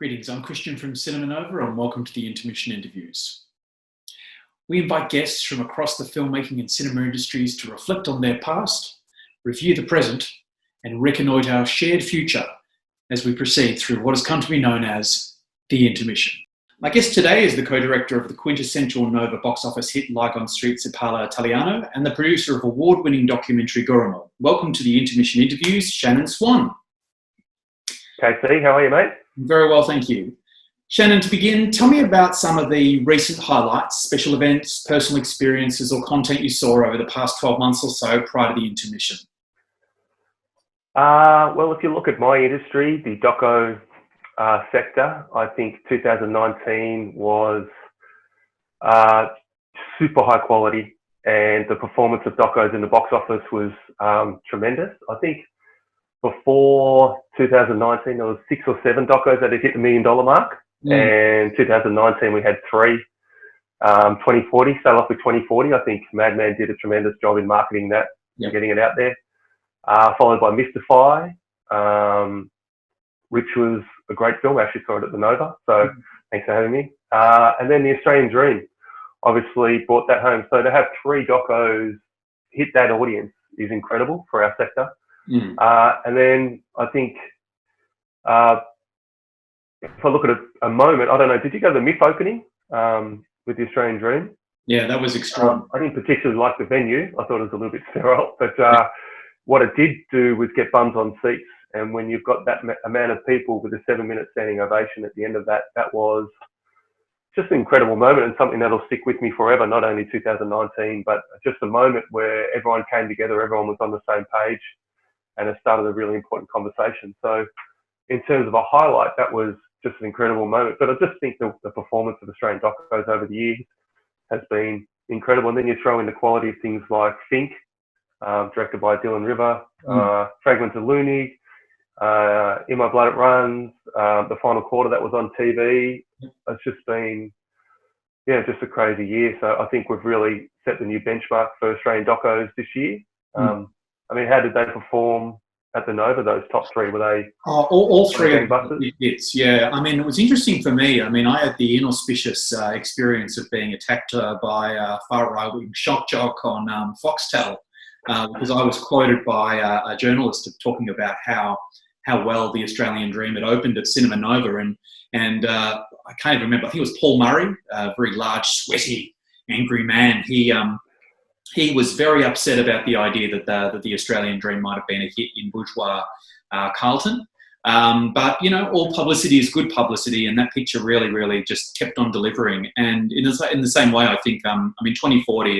Greetings, I'm Kristian from Cinema Nova and welcome to the Intermission Interviews. We invite guests from across the filmmaking and cinema industries to reflect on their past, review the present, and reconnoitre our shared future as we proceed through what has come to be known as the Intermission. My guest today is the co-director of the quintessential Nova box office hit Like on Street Si Parla Italiano and the producer of award-winning documentary Goramo. Welcome to the Intermission Interviews, Shannon SWAN. KC, how are you, mate? Very well, thank you. Shannon, to begin, tell me about some of the recent highlights, special events, personal experiences or content you saw over the past 12 months or so prior to the intermission. Well, if you look at my industry, the doco sector, I think 2019 was super high quality and the performance of docos in the box office was tremendous. I think before 2019, there was 6 or 7 docos that had hit the $1 million mark. And 2019, we had 3. 2040, start off with 2040. I think Madman did a tremendous job in marketing that and getting it out there. Followed by Mystify, which was a great film. I actually saw it at the Nova, so thanks for having me. And then The Australian Dream, obviously brought that home. So to have 3 docos hit that audience is incredible for our sector. And then I think if I look at a moment, I don't know, did you go to the MIF opening with The Australian Dream? Yeah, that was extraordinary. I didn't particularly like the venue. I thought it was a little bit sterile, but what it did do was get bums on seats. And when you've got that amount of people with a 7-minute standing ovation at the end of that, that was just an incredible moment and something that'll stick with me forever, not only 2019, but just a moment where everyone came together, everyone was on the same page, and it started a really important conversation. So in terms of a highlight, that was just an incredible moment. But I just think the performance of Australian docos over the years has been incredible. And then you throw in the quality of things like Think, directed by Dylan River, Fragments of Looney, In My Blood It Runs, The Final Quarter that was on TV. It's just been, just a crazy year. So I think we've really set the new benchmark for Australian docos this year. I mean, how did they perform at the Nova, those top 3? Were they all 3 of them hits? Yeah, I mean, it was interesting for me. I mean, I had the inauspicious experience of being attacked by a far-right-wing shock jock on Foxtel because I was quoted by a journalist of talking about how well the Australian Dream had opened at Cinema Nova, and I can't even remember. I think it was Paul Murray, a very large, sweaty, angry man. He was very upset about the idea that the Australian Dream might have been a hit in bourgeois Carlton. But, all publicity is good publicity, and that picture really, really just kept on delivering. And in the same way, I think, 2040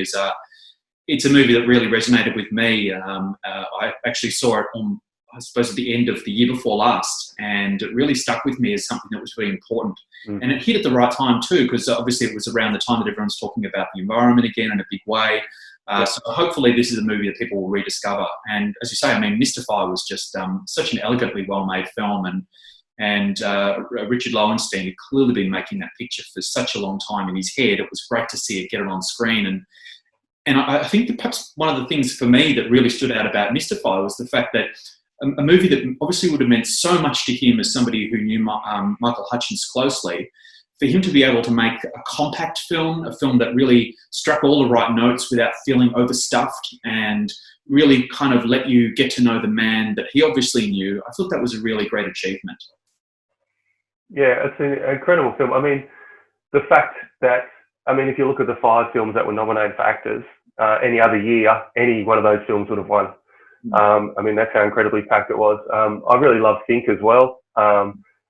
it's a movie that really resonated with me. I actually saw it on, I suppose, at the end of the year before last, and it really stuck with me as something that was really important. And it hit at the right time too, because obviously it was around the time that everyone's talking about the environment again in a big way. So hopefully this is a movie that people will rediscover. And as you say, I mean, Mystify was just such an elegantly well-made film, and Richard Lowenstein had clearly been making that picture for such a long time in his head. It was great to see it get it on screen. And I think that perhaps one of the things for me that really stood out about Mystify was the fact that a movie that obviously would have meant so much to him as somebody who knew Michael Hutchence closely, for him to be able to make a compact film, a film that really struck all the right notes without feeling overstuffed and really kind of let you get to know the man that he obviously knew, I thought that was a really great achievement. Yeah, it's an incredible film. I mean, the fact that, if you look at the 5 films that were nominated for actors, any other year, any one of those films would have won. That's how incredibly packed it was. I really love Think as well.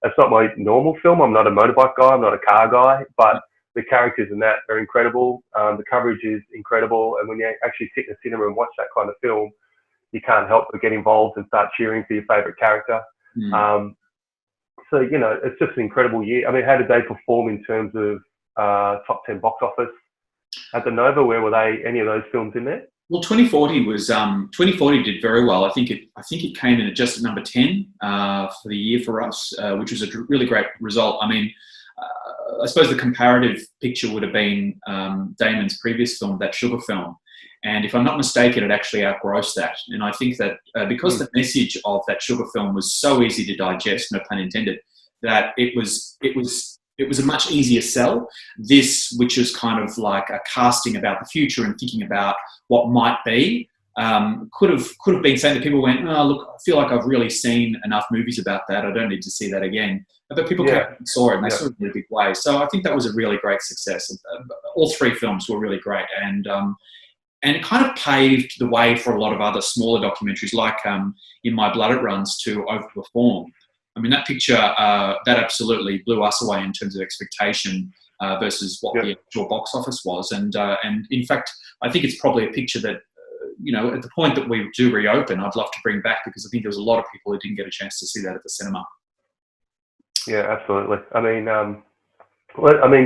It's not my normal film. I'm not a motorbike guy. I'm not a car guy, but the characters in that are incredible. The coverage is incredible. And when you actually sit in the cinema and watch that kind of film, you can't help but get involved and start cheering for your favorite character. So, it's just an incredible year. I mean, how did they perform in terms of top 10 box office at the Nova? Where were any of those films in there? Well, 2040 did very well. I think it came in at just at number 10 for the year for us, which was a really great result. I mean, I suppose the comparative picture would have been Damon's previous film, that Sugar film. And if I'm not mistaken, it actually outgrossed that. And I think that because the message of that Sugar film was so easy to digest, no pun intended, that it was a much easier sell. This, which is kind of like a casting about the future and thinking about what might be, could have been saying that people went, oh, look, I feel like I've really seen enough movies about that. I don't need to see that again. But people came and saw it, and they saw it in a big way. So I think that was a really great success. All three films were really great, and it kind of paved the way for a lot of other smaller documentaries, like In My Blood It Runs, to overperform. I mean, that picture, that absolutely blew us away in terms of expectation versus what the actual box office was. And in fact, I think it's probably a picture that, at the point that we do reopen, I'd love to bring back, because I think there was a lot of people who didn't get a chance to see that at the cinema. Yeah, absolutely. I mean,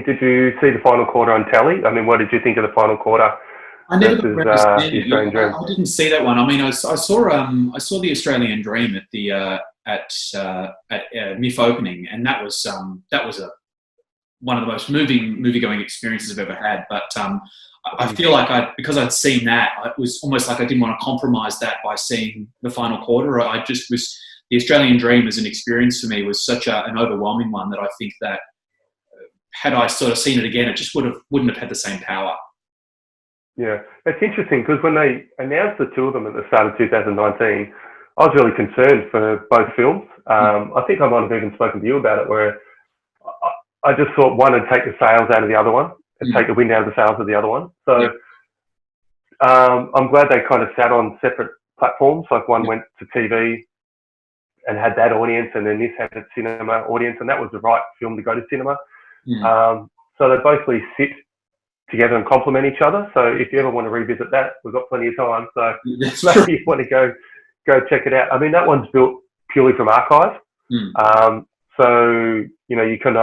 did you see the final quarter on telly? I mean, what did you think of the final quarter? I never got around to seeing it. I didn't see that one. I mean, I saw the Australian Dream at the at MIF opening, and that was one of the most movie-going experiences I've ever had. But I feel like because I'd seen that, it was almost like I didn't want to compromise that by seeing the final quarter. The Australian Dream as an experience for me was such an overwhelming one that I think that had I sort of seen it again, it just wouldn't have had the same power. Yeah, it's interesting, because when they announced the two of them at the start of 2019, I was really concerned for both films. I think I might have even spoken to you about it, where I just thought one would take the sails out of the other one and take the wind out of the sails of the other one. So I'm glad they kind of sat on separate platforms. Like one went to TV and had that audience, and then this had a cinema audience, and that was the right film to go to cinema. So they basically sit together and complement each other. So if you ever want to revisit that, we've got plenty of time. So maybe you want to go check it out. I mean, that one's built purely from archive. So you can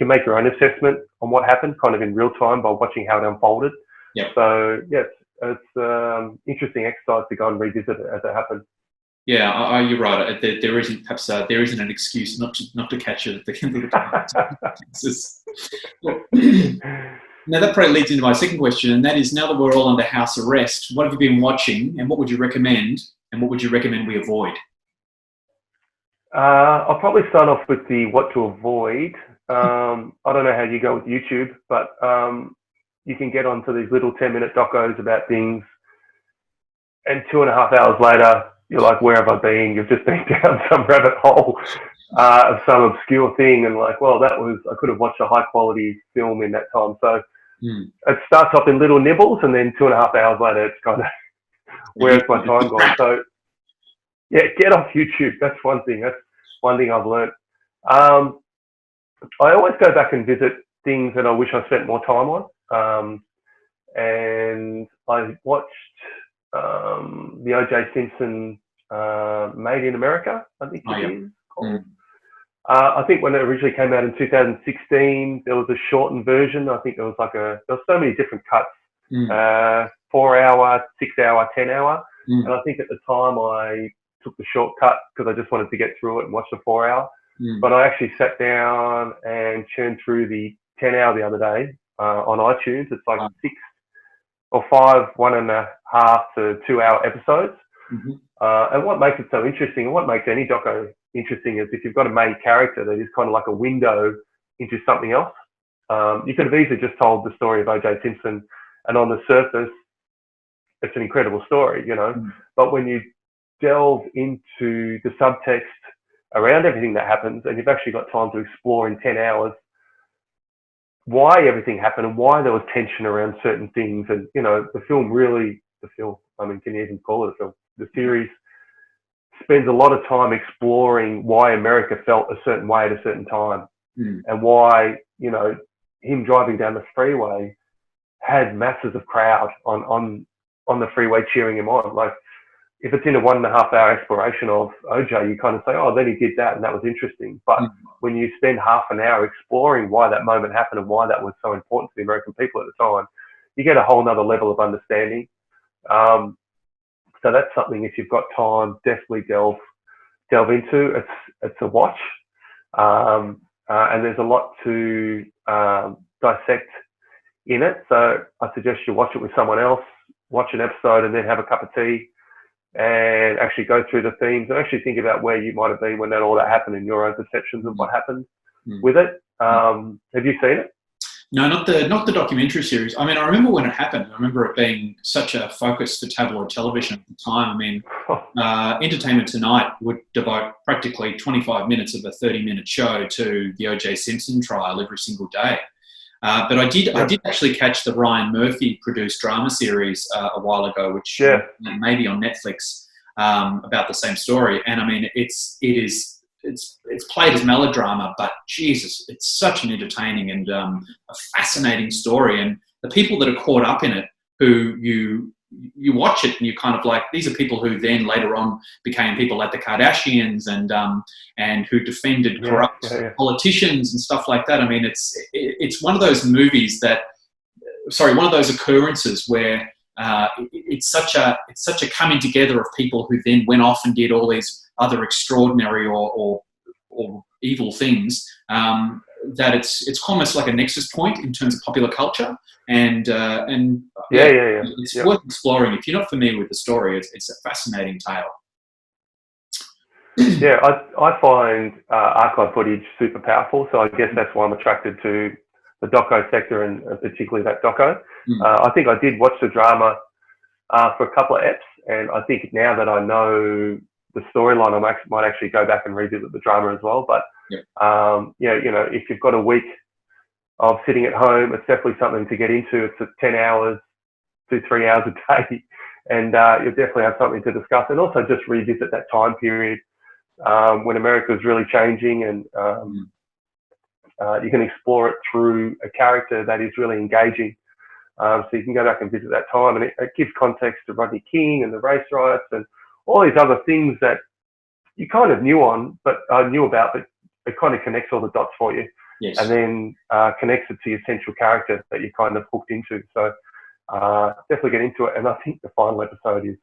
make your own assessment on what happened, kind of in real time, by watching how it unfolded. So it's interesting exercise to go and revisit it as it happened. Yeah, you're right. There isn't an excuse not to catch it at the end of the Now that probably leads into my second question, and that is, now that we're all under house arrest, what have you been watching, and what would you recommend, and what would you recommend we avoid? I'll probably start off with the what to avoid. I don't know how you go with YouTube, but you can get onto these little 10-minute docos about things, and 2.5 hours later, you're like, where have I been? You've just been down some rabbit hole of some obscure thing, and like, well, I could have watched a high quality film in that time. So it starts off in little nibbles, and then 2.5 hours later, it's kind of, where's my time gone? So yeah, get off YouTube. That's one thing. That's one thing I've learned. I always go back and visit things that I wish I spent more time on. And I watched the O.J. Simpson Made in America, I think it is called. I think when it originally came out in 2016, there was a shortened version. I think there was so many different cuts, 4 hour, 6 hour, 10 hour. And I think at the time I took the shortcut because I just wanted to get through it and watch the 4 hour. But I actually sat down and churned through the 10 hour the other day on iTunes. It's like 6 or 5 1.5 to 2 hour episodes. And what makes it so interesting, and what makes any doco interesting, is if you've got a main character that is kind of like a window into something else. You could have easily just told the story of O.J. Simpson, and on the surface, it's an incredible story, But when you delve into the subtext around everything that happens, and you've actually got time to explore in 10 hours why everything happened and why there was tension around certain things. And, I mean, can you even call it a film? The series spends a lot of time exploring why America felt a certain way at a certain time, and why, him driving down the freeway had masses of crowd on the freeway cheering him on. Like, if it's in a 1.5 hour exploration of OJ, you kind of say, oh, then he did that and that was interesting. But when you spend half an hour exploring why that moment happened and why that was so important to the American people at the time, you get a whole nother level of understanding. So that's something, if you've got time, definitely delve into. It's a watch, and there's a lot to dissect in it. So I suggest you watch it with someone else, watch an episode, and then have a cup of tea and actually go through the themes and actually think about where you might have been when all that happened and your own perceptions of what happened with it. Have you seen it? No, not the documentary series. I mean, I remember when it happened. I remember it being such a focus for tabloid television at the time. I mean, Entertainment Tonight would devote practically 25 minutes of a 30-minute show to the O.J. Simpson trial every single day. But I did actually catch the Ryan Murphy produced drama series a while ago, which may be on Netflix, about the same story. And I mean, it's played as melodrama, but Jesus, it's such an entertaining and a fascinating story. And the people that are caught up in it, who you watch it and you kind of like, these are people who then later on became people like the Kardashians and who defended corrupt politicians and stuff like that. I mean, it's one of those movies one of those occurrences where it's such a coming together of people who then went off and did all these other extraordinary or evil things, that it's almost like a nexus point in terms of popular culture, and it's worth exploring. If you're not familiar with the story, it's a fascinating tale. Yeah, I find archive footage super powerful, so I guess that's why I'm attracted to the doco sector and particularly that doco. I think I did watch the drama for a couple of eps, and I think now that I know the storyline, I might actually go back and revisit the drama as well. But if you've got a week of sitting at home, it's definitely something to get into. It's 10 hours, 2-3 hours a day, and you'll definitely have something to discuss, and also just revisit that time period when America was really changing, and you can explore it through a character that is really engaging. So you can go back and visit that time, and it gives context to Rodney King and the race riots and all these other things that you kind of knew about, but it kind of connects all the dots for you. Yes. And then connects it to your central character that you're kind of hooked into. So definitely get into it. And I think the final episode is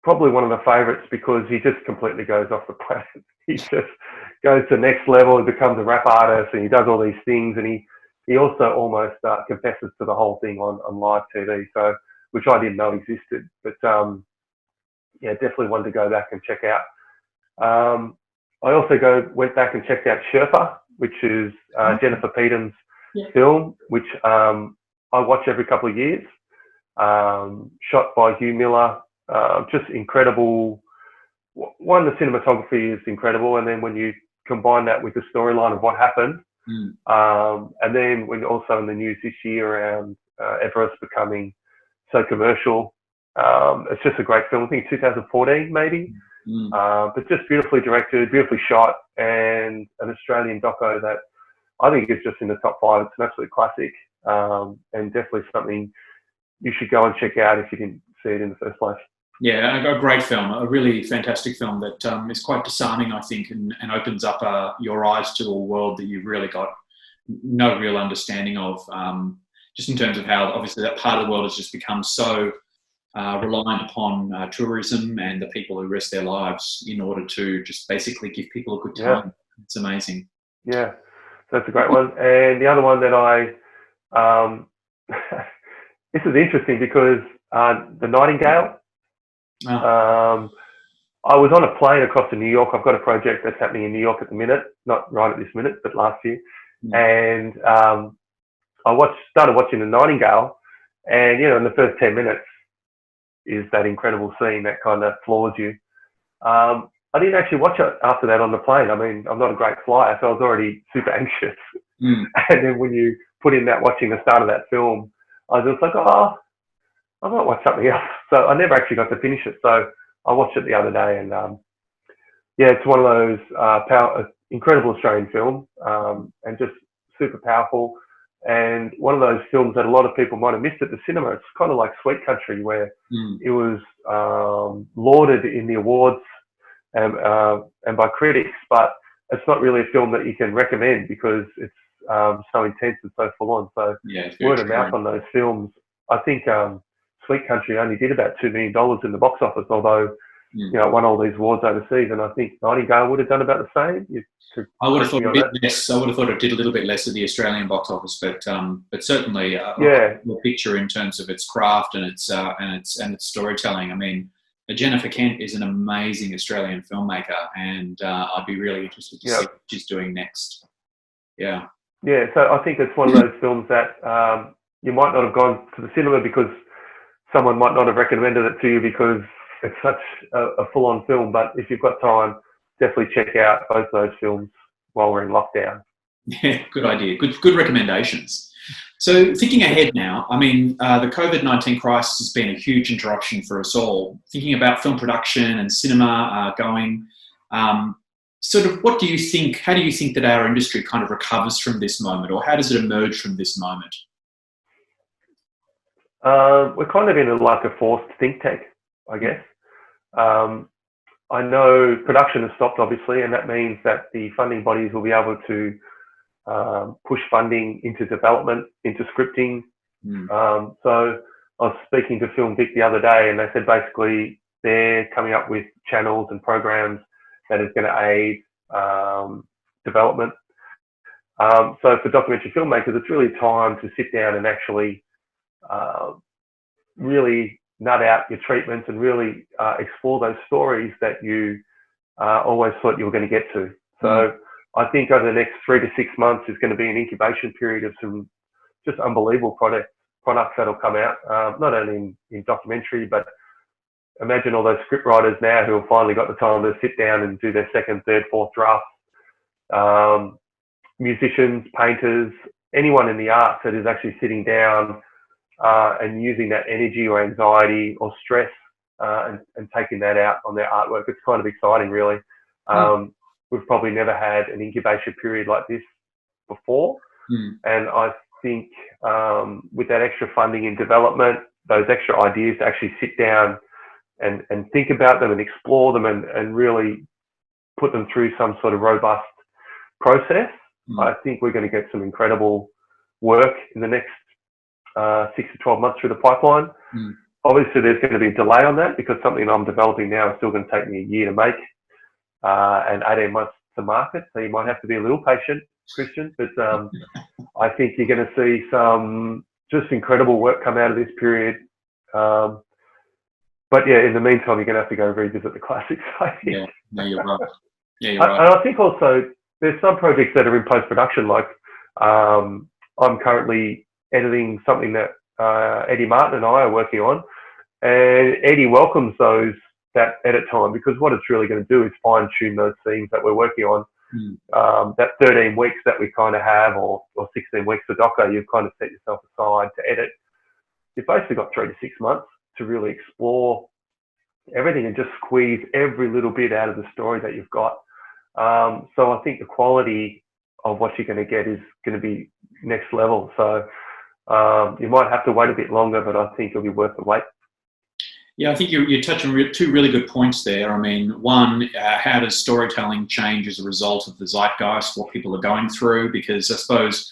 probably one of the favourites, because he just completely goes off the planet. He just goes to the next level and becomes a rap artist, and he does all these things, and he also almost confesses to the whole thing on live TV, so which I didn't know existed. But definitely one to go back and check out. I also went back and checked out Sherpa, which is Jennifer Peden's film, which I watch every couple of years. Shot by Hugh Miller, just incredible. One, the cinematography is incredible, and then when you combine that with the storyline of what happened, and then when also in the news this year around Everest becoming so commercial, it's just a great film. I think 2014 maybe, but just beautifully directed, beautifully shot, and an Australian doco that I think is just in the top 5. It's an absolute classic, and definitely something you should go and check out if you didn't see it in the first place. Yeah, a great film, a really fantastic film that is quite disarming, I think, and opens up your eyes to a world that you've really got no real understanding of, just in terms of how obviously that part of the world has just become so reliant upon tourism and the people who risk their lives in order to just basically give people a good time. Yeah. It's amazing. Yeah, that's a great one. And the other one that this is interesting because The Nightingale. I was on a plane across to New York. I've got a project that's happening in New York at the minute, not right at this minute, but last year. And I started watching The Nightingale, and in the first 10 minutes is that incredible scene that kind of floors you. I didn't actually watch it after that on the plane. I mean, I'm not a great flyer, so I was already super anxious. And then when you put in that watching the start of that film, I was just like, I might watch something else. So I never actually got to finish it. So I watched it the other day, and it's one of those incredible Australian film, and just super powerful. And one of those films that a lot of people might have missed at the cinema. It's kind of like Sweet Country, where it was lauded in the awards and by critics, but it's not really a film that you can recommend because it's so intense and so full on. So word of mouth on those films. I think Sweet Country only did about $2 million in the box office, although won all these awards overseas, and I think Nightingale would have done about the same. I would have thought a bit less. I would have thought it did a little bit less at the Australian box office, but certainly a picture in terms of its craft and its storytelling. I mean, Jennifer Kent is an amazing Australian filmmaker, and I'd be really interested to see what she's doing next. Yeah. Yeah, so I think it's one of those films that you might not have gone to the cinema because someone might not have recommended it to you because it's such a full-on film. But if you've got time, definitely check out both those films while we're in lockdown. Yeah, good idea. Good recommendations. So thinking ahead now, I mean, the COVID-19 crisis has been a huge interruption for us all. Thinking about film production and cinema going, sort of what do you think, how do you think that our industry kind of recovers from this moment, or how does it emerge from this moment? We're kind of in a forced think tank, I guess. I know production has stopped, obviously, and that means that the funding bodies will be able to push funding into development, into scripting. So I was speaking to Film Vic the other day, and they said basically they're coming up with channels and programs that is going to aid development. So for documentary filmmakers, it's really time to sit down and actually really nut out your treatments and really explore those stories that you always thought you were going to get to. So I think over the next 3 to 6 months is going to be an incubation period of some just unbelievable products that'll come out, not only in documentary, but imagine all those script writers now who have finally got the time to sit down and do their second, third, fourth drafts. Musicians, painters, anyone in the arts that is actually sitting down and using that energy or anxiety or stress and taking that out on their artwork. It's kind of exciting, really. We've probably never had an incubation period like this before. And I think with that extra funding in development, those extra ideas to actually sit down and think about them and explore them and really put them through some sort of robust process, I think we're going to get some incredible work in the next 6 to 12 months through the pipeline. Obviously, there's going to be a delay on that because something I'm developing now is still going to take me a year to make and 18 months to market. So you might have to be a little patient, Kristian. But I think you're going to see some just incredible work come out of this period. But yeah, in the meantime, you're going to have to go revisit the classics, I think. Yeah, no, you're right. Yeah, you're right. And I think also there's some projects that are in post-production, like I'm currently editing something that Eddie Martin and I are working on, and Eddie welcomes that edit time because what it's really going to do is fine-tune those scenes that we're working on. That 13 weeks that we kind of have, or 16 weeks for doco, you've kind of set yourself aside to edit. You've basically got 3 to 6 months to really explore everything and just squeeze every little bit out of the story that you've got. So I think the quality of what you're going to get is going to be next level. So you might have to wait a bit longer, but I think it'll be worth the wait. Yeah, I think you touch on two really good points there. I mean, one, how does storytelling change as a result of the zeitgeist, what people are going through? Because I suppose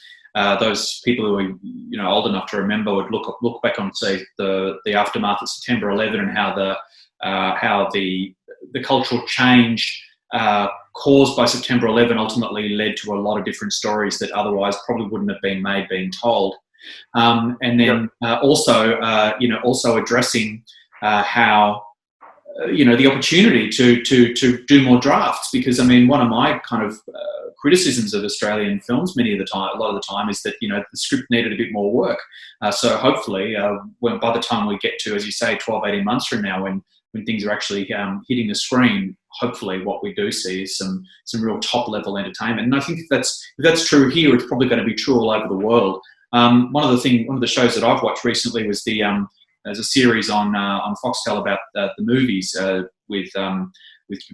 those people who are old enough to remember would look back on, say, the aftermath of September 11 and how the cultural change caused by September 11 ultimately led to a lot of different stories that otherwise probably wouldn't have been made, being told. And then also addressing how the opportunity to do more drafts, because I mean, one of my kind of criticisms of Australian films a lot of the time is that the script needed a bit more work. So hopefully by the time we get to, as you say, 12-18 months from now, when things are actually hitting the screen, hopefully what we do see is some real top level entertainment. And I think if that's true here, it's probably going to be true all over the world. One of the shows that I've watched recently was there's a series on Foxtel about the movies with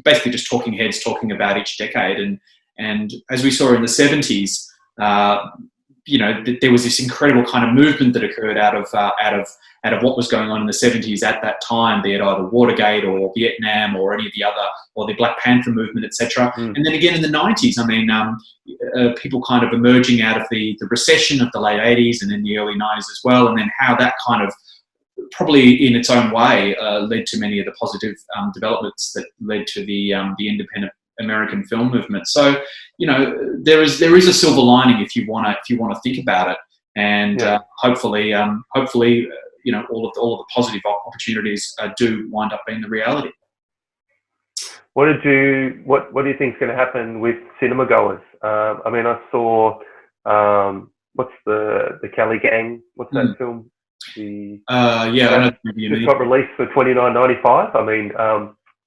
basically just talking heads talking about each decade, and as we saw in the 70s, there was this incredible kind of movement that occurred out of what was going on in the 70s at that time, be it either Watergate or Vietnam or any of the other, or the Black Panther movement, etc. And then again in the 90s, I mean, people kind of emerging out of the recession of the late 80s and in the early 90s as well, and then how that kind of probably in its own way led to many of the positive developments that led to the independent American film movement. So, you know, there is a silver lining if you want to think about it, and hopefully, you know, all of the positive opportunities do wind up being the reality. What do you think is going to happen with cinema goers? I mean, I saw what's the Kelly Gang? What's that film? I know just got released for $29.95. I mean,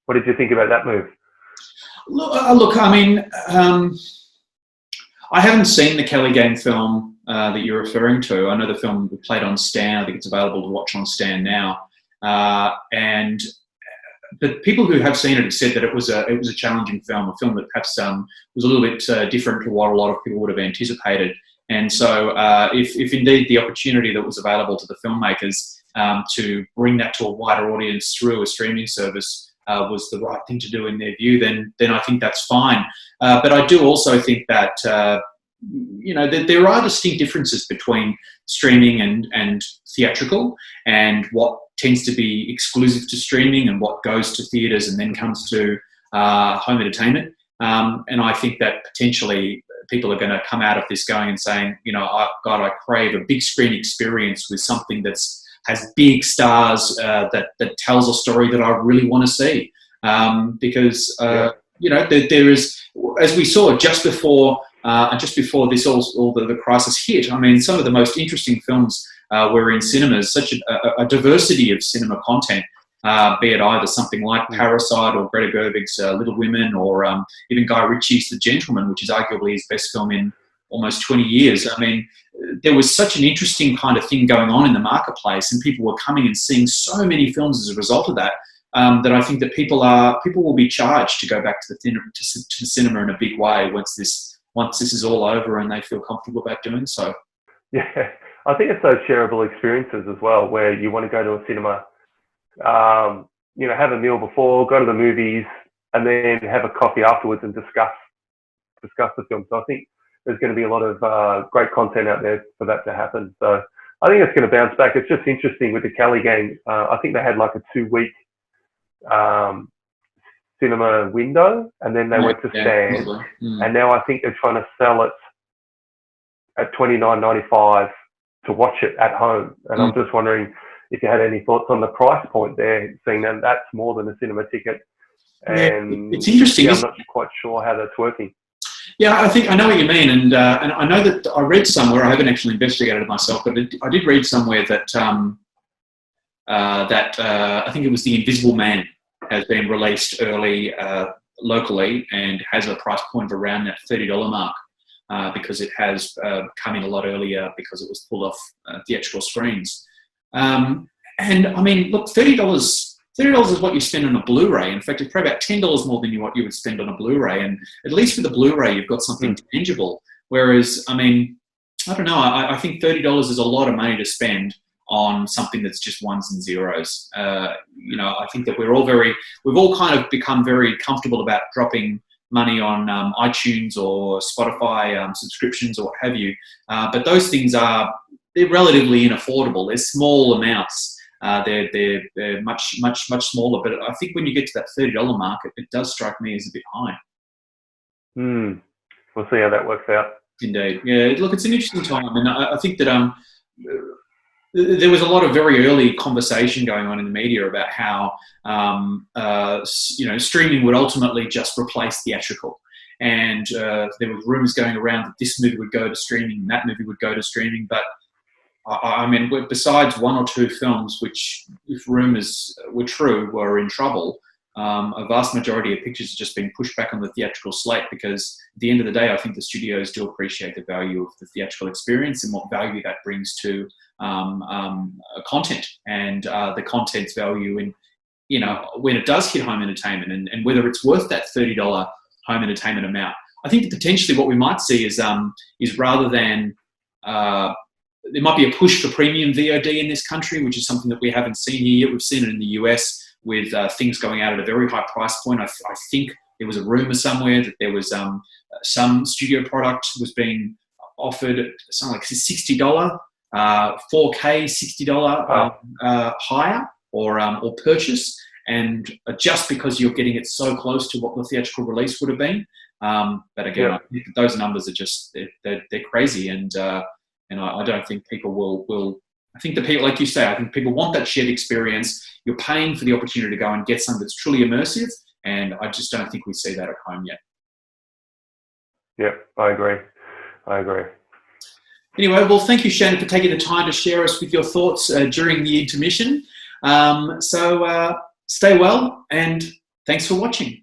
what did you think about that move? Look, I mean, I haven't seen the Kelly Gang film that you're referring to. I know the film played on Stan. I think it's available to watch on Stan now. But people who have seen it have said that it was a challenging film, a film that perhaps was a little bit different to what a lot of people would have anticipated. And so, if indeed the opportunity that was available to the filmmakers to bring that to a wider audience through a streaming service was the right thing to do in their view, then I think that's fine. But I do also think that you know, there are distinct differences between streaming and theatrical, and what tends to be exclusive to streaming and what goes to theatres and then comes to home entertainment. And I think that potentially people are going to come out of this going and saying, you know, I crave a big screen experience with something has big stars that tells a story that I really want to see. Because you know, there is, as we saw just before this all the crisis hit. I mean, some of the most interesting films were in cinemas. Such a diversity of cinema content, be it either something like Parasite or Greta Gerwig's Little Women, or even Guy Ritchie's The Gentleman, which is arguably his best film in almost 20 years. I mean, there was such an interesting kind of thing going on in the marketplace, and people were coming and seeing so many films as a result of that. That I think that people will be charged to go back to the cinema in a big way once this is all over and they feel comfortable about doing so. Yeah, I think it's those shareable experiences as well, where you want to go to a cinema, you know, have a meal before, go to the movies, and then have a coffee afterwards and discuss the film. So I think there's going to be a lot of great content out there for that to happen. So I think it's going to bounce back. It's just interesting with the Kelly Gang. I think they had like a 2-week cinema window, and then they went to Stan, and now I think they're trying to sell it at $29.95 to watch it at home. And I'm just wondering if you had any thoughts on the price point there, seeing that that's more than a cinema ticket. And it's interesting. I'm not quite sure how that's working. Yeah, I know what you mean, and I know that I read somewhere. I haven't actually investigated it myself, but I did read somewhere that I think it was The Invisible Man has been released early locally and has a price point of around that $30 mark because it has come in a lot earlier because it was pulled off theatrical screens. And I mean, look, $30 is what you spend on a Blu-ray. In fact, it's probably about $10 more than what you would spend on a Blu-ray. And at least with the Blu-ray, you've got something tangible. Whereas, I mean, I don't know. I think $30 is a lot of money to spend on something that's just ones and zeros. You know, I think that we've all kind of become very comfortable about dropping money on iTunes or Spotify subscriptions or what have you. But those things they're relatively unaffordable. They're small amounts. They're much smaller. But I think when you get to that $30 mark, it does strike me as a bit high. We'll see how that works out. Indeed. Yeah. Look, it's an interesting time, and I think that there was a lot of very early conversation going on in the media about how you know, streaming would ultimately just replace theatrical, and there were rumours going around that this movie would go to streaming and that movie would go to streaming. But I mean, besides one or two films which, if rumours were true, were in trouble, a vast majority of pictures are just being pushed back on the theatrical slate because at the end of the day, I think the studios do appreciate the value of the theatrical experience and what value that brings to content, and the content's value in, you know, when it does hit home entertainment, and whether it's worth that $30 home entertainment amount. I think that potentially what we might see is rather than there might be a push for premium VOD in this country, which is something that we haven't seen here yet. We've seen it in the US with things going out at a very high price point. I think there was a rumor somewhere that there was some studio product was being offered at something like $60 4K, $60 hire or purchase, and just because you're getting it so close to what the theatrical release would have been. But again, I think those numbers are just they're crazy, and I don't think people will. I think the people, like you say, I think people want that shared experience. You're paying for the opportunity to go and get something that's truly immersive, and I just don't think we see that at home yet. Yep, I agree. Anyway, well, thank you, Shannon, for taking the time to share us with your thoughts during the intermission. So stay well, and thanks for watching.